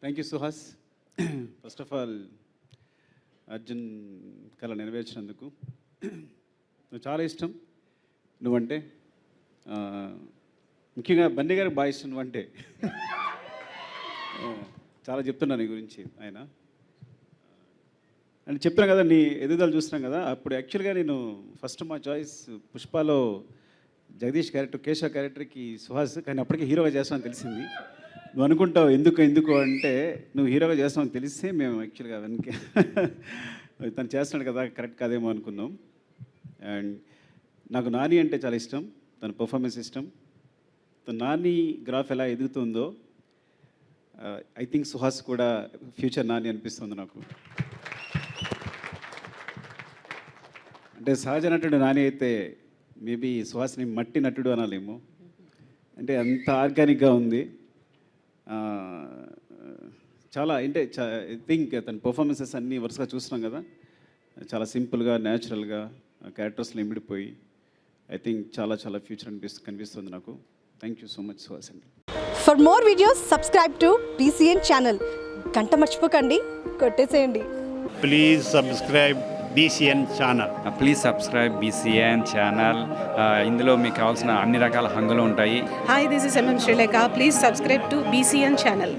Thank you Suhas. First of all Arjun కళ నెరవేర్చినందుకు నువ్వు చాలా ఇష్టం. నువ్వంటే ముఖ్యంగా బన్నీ గారికి బాగా ఇష్టం. నువ్వంటే చాలా చెప్తున్నా నీ గురించి ఆయన. అని చెప్పినా కదా, నీ ఎదుగుదల చూస్తున్నాం కదా. అప్పుడు యాక్చువల్గా నేను ఫస్ట్ మా చాయిస్ పుష్పలో జగదీష్ క్యారెక్టర్, కేశవ క్యారెక్టర్కి సుహాస్, కానీ అప్పటికే హీరోగా చేస్తామని తెలిసింది. నువ్వు అనుకుంటావు ఎందుకు అంటే, నువ్వు హీరోగా చేస్తామని తెలిస్తే మేము యాక్చువల్గా వెనక తను చేస్తున్నాడు కదా, కరెక్ట్ కాదేమో అనుకున్నాం. అండ్ నాకు నాని అంటే చాలా ఇష్టం, తన పర్ఫార్మెన్స్ ఇష్టం. తన నాని గ్రాఫ్ ఎలా ఎదుగుతుందో ఐ థింక్ సుహాస్ కూడా ఫ్యూచర్ నాని అనిపిస్తుంది నాకు. అంటే సహజ నటుడు నాని అయితే మేబీ సుహాస్ని మట్టి నటుడు అనాలేమో. అంటే అంత ఆర్గానిక్గా ఉంది. చాలా అంటే ఐ థింక్ తన పర్ఫార్మెన్సెస్ అన్నీ వరుసగా చూస్తున్నాం కదా, చాలా సింపుల్గా న్యాచురల్గా క్యారెక్టర్స్లో ఇమిడిపోయి ఐ థింక్ చాలా ఫ్యూచర్ కనిపిస్తుంది నాకు. Thank you so much Suhas అండి. For more videos subscribe to BCN channel. గంట మర్చిపోకండి, కొట్టేసేయండి. Please subscribe BCN channel. Please subscribe BCN channel. ఇందులో మీకు కావాల్సిన అన్ని రకాల హంగులు ఉంటాయి. Hi, this is MM Sri Lanka. Please subscribe to BCN channel.